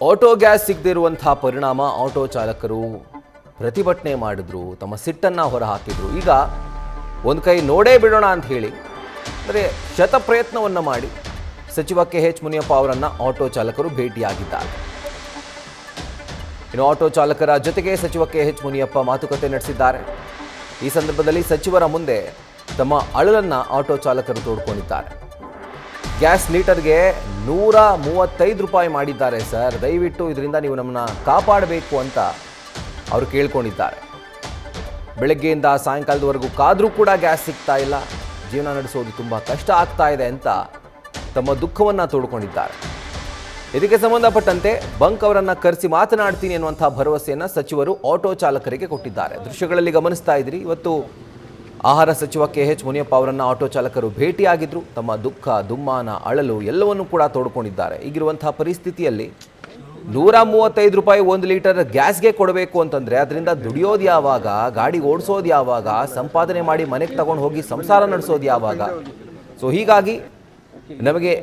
Auto gas ಸಿಗದಿರುವಂಥ ಪರಿಣಾಮ auto ಚಾಲಕರು ಪ್ರತಿಭಟನೆ ಮಾಡಿದ್ರು, ತಮ್ಮ ಸಿಟ್ಟನ್ನು ಹೊರಹಾಕಿದ್ರು. ಈಗ ಒಂದು ಕೈ ನೋಡೇ ಬಿಡೋಣ ಅಂತ ಹೇಳಿ ಅಂದರೆ ಶತಪ್ರಯತ್ನವನ್ನು ಮಾಡಿ ಸಚಿವ KH ಮುನಿಯಪ್ಪ ಅವರನ್ನು ಆಟೋ ಚಾಲಕರು ಭೇಟಿಯಾಗಿದ್ದಾರೆ. ಇನ್ನು ಆಟೋ ಚಾಲಕರ ಜೊತೆಗೆ ಸಚಿವ KH ಮುನಿಯಪ್ಪ ಮಾತುಕತೆ ನಡೆಸಿದ್ದಾರೆ. ಈ ಸಂದರ್ಭದಲ್ಲಿ ಸಚಿವರ ಮುಂದೆ ತಮ್ಮ ಅಳಲನ್ನು ಆಟೋ ಚಾಲಕರು ತೋಡ್ಕೊಂಡಿದ್ದಾರೆ. ಗ್ಯಾಸ್ ಲೀಟರ್ಗೆ 135 ರೂಪಾಯಿ ಮಾಡಿದ್ದಾರೆ ಸರ್, ದಯವಿಟ್ಟು ಇದರಿಂದ ನೀವು ನಮ್ಮನ್ನು ಕಾಪಾಡಬೇಕು ಅಂತ ಅವರು ಕೇಳ್ಕೊಂಡಿದ್ದಾರೆ. ಬೆಳಗ್ಗೆಯಿಂದ ಸಾಯಂಕಾಲದವರೆಗೂ ಕಾದರೂ ಕೂಡ ಗ್ಯಾಸ್ ಸಿಗ್ತಾ ಇಲ್ಲ, ಜೀವನ ನಡೆಸೋದು ತುಂಬ ಕಷ್ಟ ಆಗ್ತಾ ಇದೆ ಅಂತ ತಮ್ಮ ದುಃಖವನ್ನು ತೋಡ್ಕೊಂಡಿದ್ದಾರೆ. ಇದಕ್ಕೆ ಸಂಬಂಧಪಟ್ಟಂತೆ ಬಂಕ್ ಅವರನ್ನು ಕರೆಸಿ ಮಾತನಾಡ್ತೀನಿ ಅನ್ನುವಂಥ ಭರವಸೆಯನ್ನು ಸಚಿವರು ಆಟೋ ಚಾಲಕರಿಗೆ ಕೊಟ್ಟಿದ್ದಾರೆ. ದೃಶ್ಯಗಳಲ್ಲಿ ಗಮನಿಸ್ತಾ ಇದ್ರಿ, ಇವತ್ತು ಆಹಾರ ಸಚಿವ KH ಮುನಿಯಪ್ಪ ಅವರನ್ನು ಆಟೋ ಚಾಲಕರು ಭೇಟಿಯಾಗಿದ್ದರು. ತಮ್ಮ ದುಃಖ, ದುಮ್ಮಾನ, ಅಳಲು ಎಲ್ಲವನ್ನೂ ಕೂಡ ತೋಡ್ಕೊಂಡಿದ್ದಾರೆ. ಈಗಿರುವಂಥ ಪರಿಸ್ಥಿತಿಯಲ್ಲಿ 135 ರೂಪಾಯಿ 1 ಲೀಟರ್ ಗ್ಯಾಸ್ಗೆ ಕೊಡಬೇಕು ಅಂತಂದರೆ ಅದರಿಂದ ದುಡಿಯೋದು ಯಾವಾಗ, ಗಾಡಿ ಓಡಿಸೋದು ಯಾವಾಗ, ಸಂಪಾದನೆ ಮಾಡಿ ಮನೆಗೆ ತಗೊಂಡು ಹೋಗಿ ಸಂಸಾರ ನಡೆಸೋದು ಯಾವಾಗ? ಸೊ ಹೀಗಾಗಿ ನಮಗೆ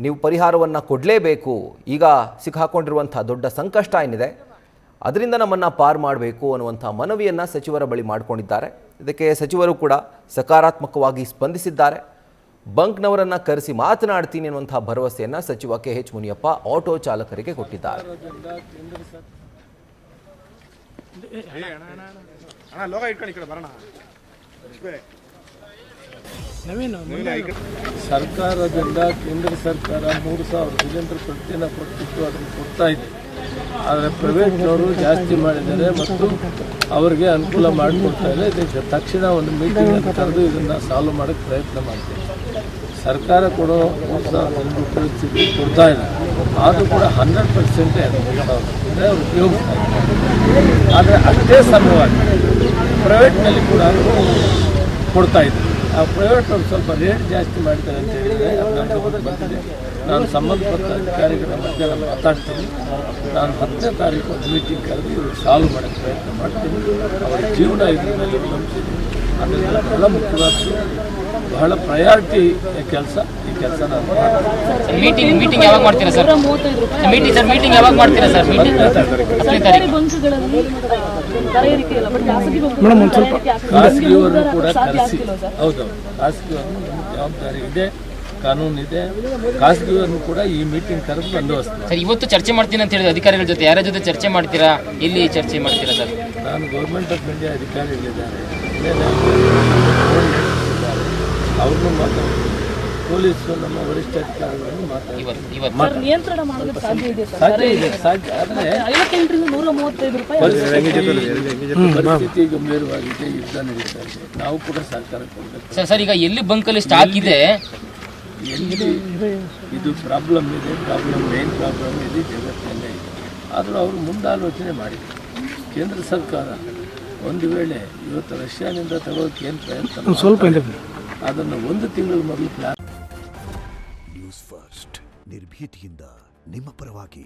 ನೀವು ಪರಿಹಾರವನ್ನು ಕೊಡಲೇಬೇಕು. ಈಗ ಸಿಕ್ಕಾಕೊಂಡಿರುವಂಥ ದೊಡ್ಡ ಸಂಕಷ್ಟ ಏನಿದೆ ಅದರಿಂದ ನಮ್ಮನ್ನು ಪಾರು ಮಾಡಬೇಕು ಅನ್ನುವಂಥ ಮನವಿಯನ್ನು ಸಚಿವರ ಬಳಿ ಮಾಡಿಕೊಂಡಿದ್ದಾರೆ. ಇದಕ್ಕೆ ಸಚಿವರು ಕೂಡ ಸಕಾರಾತ್ಮಕವಾಗಿ ಸ್ಪಂದಿಸಿದ್ದಾರೆ. ಬಂಕ್ನವರನ್ನು ಕರೆಸಿ ಮಾತನಾಡ್ತೀನಿ ಅನ್ನುವಂಥ ಭರವಸೆಯನ್ನು ಸಚಿವ KH ಮುನಿಯಪ್ಪ ಆಟೋ ಚಾಲಕರಿಗೆ ಕೊಟ್ಟಿದ್ದಾರೆ. ಸರ್ಕಾರದಿಂದ ಕೇಂದ್ರ ಸರ್ಕಾರ 3,000 ಸಿಲಿಂಡರ್ ಪ್ರತಿದಿನ ಕೊಟ್ಟಿತ್ತು, ಅದನ್ನು ಕೊಡ್ತಾ ಇದೆ. ಆದರೆ ಪ್ರೈವೇಟ್ನವರು ಜಾಸ್ತಿ ಮಾಡಿದ್ದಾರೆ ಮತ್ತು ಅವರಿಗೆ ಅನುಕೂಲ ಮಾಡಿಕೊಡ್ತಾ ಇಲ್ಲ. ಇದಕ್ಕೆ ತಕ್ಷಣ ಒಂದು ಮೀಟಿಂಗ್ ಅಂತ ಕರೆದು ಇದನ್ನು ಸಾಲ್ವ್ ಮಾಡೋಕ್ಕೆ ಪ್ರಯತ್ನ ಮಾಡ್ತೀವಿ. ಸರ್ಕಾರ ಕೊಡೋ 3,000 ರೂಪಾಯಿ ಕೊಡ್ತಾ ಇದೆ, ಆದರೂ ಕೂಡ 100% ಉಪಯೋಗಿಸ್ತಾ ಇದೆ. ಆದರೆ ಅಷ್ಟೇ ಸಮವಾಗಿ ಪ್ರೈವೇಟ್ನಲ್ಲಿ ಕೂಡ ಕೊಡ್ತಾ ಇದೆ. ಆ ಪ್ರೈವೇಟ್ ಒಂದು ಸ್ವಲ್ಪ ರೇಟ್ ಜಾಸ್ತಿ ಮಾಡ್ತಾರೆ ಅಂತ ಹೇಳಿದರೆ ಬಂದಿದೆ. ನಾನು ಸಂಬಂಧಪಟ್ಟ ಅಧಿಕಾರಿಗಳ ಮಧ್ಯಾಹ್ನ ಮಾತಾಡ್ತೀನಿ. ನಾನು 10ನೇ ತಾರೀಕು ಒಂದು ಮೀಟಿಂಗ್ ಕರೆದು ಇವರು ಸಾಲ್ವ್ ಮಾಡೋಕ್ಕೆ ಪ್ರಯತ್ನ ಮಾಡ್ತೀನಿ. ಅವರ ಜೀವನ ಇದರಲ್ಲಿ ನಂಬಿಸಿದ್ದೀನಿ. ಅದರಿಂದ ಬಹಳ ಮುಖ್ಯವಾದ್ದು, ಬಹಳ ಪ್ರಯಾರಿಟಿ ಕೆಲಸ. ಈ ಕೆಲಸ ನಾನು ಮೀಟಿಂಗ್ ಯಾವಾಗ ಮಾಡ್ತೀರಾ ಸರ್? ಮೀಟಿಂಗ್ ಯಾವಾಗ ಮಾಡ್ತೀರಾ ಸರ್? ಖಾಸಗಿಯವರು ಕೂಡ ಕರೆಸಿ, ಹೌದು ಖಾಸಗಿಯವ್ರನ್ನು ಜವಾಬ್ದಾರಿ ಇದೆ, ಕಾನೂನಿದೆ. ಖಾಸಗಿಯವ್ರನ್ನು ಕೂಡ ಈ ಮೀಟಿಂಗ್ ಕರೆದು ಬಂದೋಬಸ್ತ್ ಸರ್. ಇವತ್ತು ಚರ್ಚೆ ಮಾಡ್ತೀನಿ ಅಂತ ಹೇಳಿದ್ರೆ ಅಧಿಕಾರಿಗಳ ಜೊತೆ ಯಾರ ಜೊತೆ ಚರ್ಚೆ ಮಾಡ್ತೀರಾ? ಎಲ್ಲಿ ಚರ್ಚೆ ಮಾಡ್ತೀರಾ ಸರ್? ನಾನು ಗೌರ್ಮೆಂಟ್ ಆಫ್ ಇಂಡಿಯಾ ಅಧಿಕಾರಿಗಳಿದ್ದಾರೆ, ಅವ್ರನ್ನೂ ಮಾತಾಡ್ತೀನಿ. ಪೊಲೀಸರು ನಮ್ಮ ವರಿಷ್ಠ ಅಧಿಕಾರಿಗಳನ್ನು ಮಾತಾಡ್ತಾರೆ. ಪರಿಸ್ಥಿತಿ ಗಂಭೀರವಾಗಿದೆ, ಯುದ್ಧ ನಡೀತಾ ಇದೆ. ನಾವು ಕೂಡ ಸಹಕಾರ ಕೊಡಬೇಕು ಸರ್. ಈಗ ಎಲ್ಲಿ ಬಂಕಲ್ಲಿ ಸ್ಟಾಕ್ ಇದೆ, ಎಲ್ಲಿ ಇದು ಪ್ರಾಬ್ಲಮ್ ಇದೆ, ಮೇನ್ ಪ್ರಾಬ್ಲಮ್ ಇದೆ, ಜಗತ್ತಿನಲ್ಲೇ ಇದೆ. ಆದರೂ ಅವರು ಮುಂದಾಲೋಚನೆ ಮಾಡಿದರು. ಕೇಂದ್ರ ಸರ್ಕಾರ ಒಂದು ವೇಳೆ ಇವತ್ತು ರಷ್ಯಾನಿಂದ ತಗೊಳ್ಳೋಕೆ ಏನು ಪ್ರಯತ್ನ ಸ್ವಲ್ಪ ಅದನ್ನು 1 ತಿಂಗಳ ಮೊದಲು ಪ್ಲಾನ್. ನ್ಯೂಸ್ ಫಸ್ಟ್ ನಿರ್ಭೀತಿಯಿಂದ ನಿಮ್ಮ ಪರವಾಗಿ.